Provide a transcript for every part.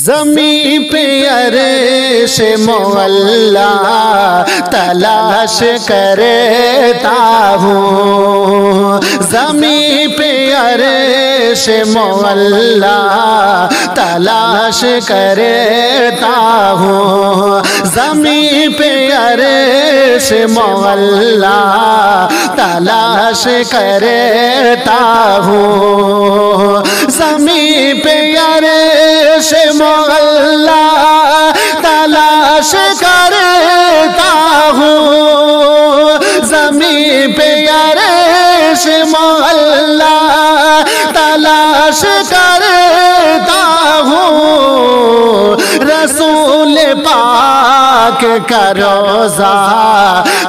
زمین پہ عرش مولا تلاش کرتا ہوں، زمین پہ عرش مولا تلاش کرتا ہوں، زمین پہ عرش مولا تلاش کرتا ہوں، زمین پہ عرش مولا تلاش کرتا ہوں، زمین پہ عرش مولا تلاش کرتا ہوں، رسول پاک کا روضہ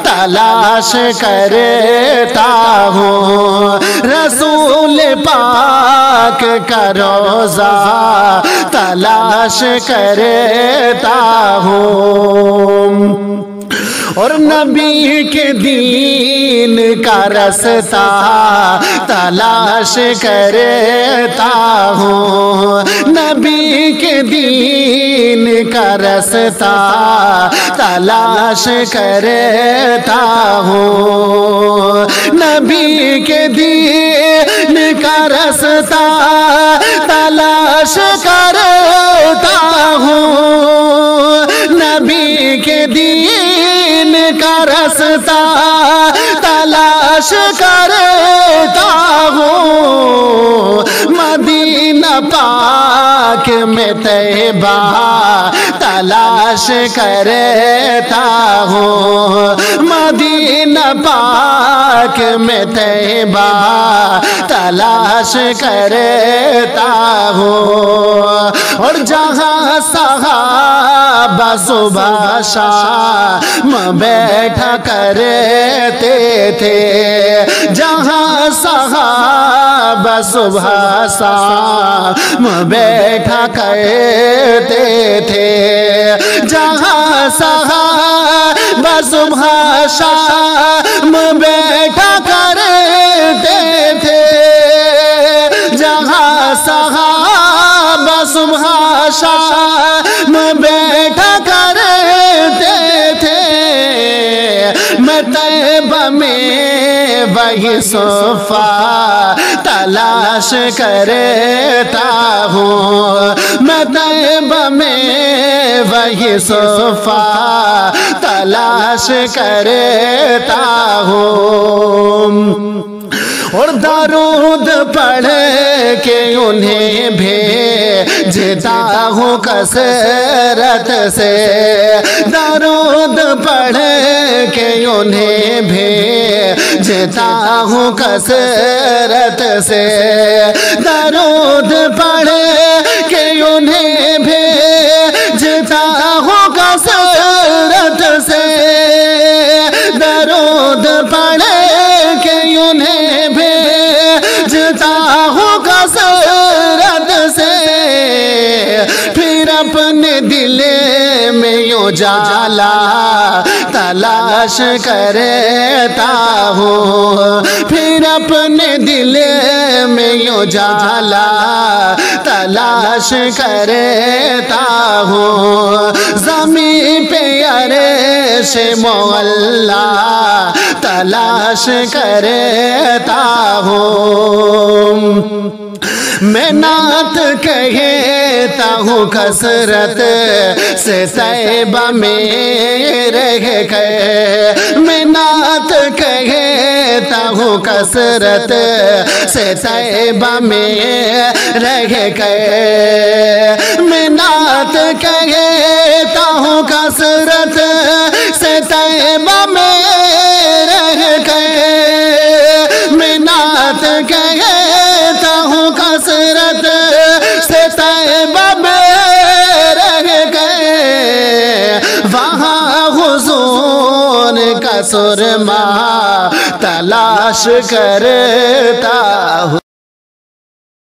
تلاش کرتا ہوں، رسول پاک کا روضہ تلاش کرتا ہوں، اور نبی کے دین کا رستہ تلاش کرتا ہوں، نبی کے دین کا رستہ تلاش کرتا ہوں، نبی کے دین کا رستہ تلاش کرتا ہوں، نبی کے دین کا رستہ تلاش کرتا ہوں، مدینہ پاک میں طیبہ تلاش کرتا ہوں، مدینہ پاک میں طیبہ تلاش کرتا ہوں، اور جہاں صحابہ صبح شام بیٹھا کرتے تھے، جہاں صحابہ صبح شام بیٹھا کرتے تھے، جہاں صحابہ صبح شام بیٹھا کرتے تھے، جہاں صحابہ صبح شام بیٹھا کرتے تھے، میں طیبہ میں وہی صفہ تلاش کرتا ہوں، میں طیبہ میں وہی صفہ تلاش کرتا ہوں، اور درود پڑھ کے انہیں بھیجتا ہوں کثرت سے، درود پڑھ کے انہیں بھیجتا ہوں کثرت سے، درود پڑھ کے انہیں بھیجتا ہوں کثرت سے، درود پڑھ کے انہیں بھیجتا ہوں کثرت سے، پھر اپنے دل میں اجالا تلاش کرتا ہوں، پھر اپنے دل میں اجالا تلاش کرتا ہوں، زمین پہ عرش مولا تلاش کرتا ہوں، میں نعت کہتا ہوں کثرت سے طیبہ میں رہ گئے، میں نعت کہتا ہوں کثرت سے طیبہ میں رہ گئے، میں نعت کہتا ہوں کثرت سے طیبہ میں رہ گئے، میں نعت کہتا ہوں کثرت سے طیبہ میں رہ گئے، وہاں حضور کا سرما تلاش کرتا ہوں۔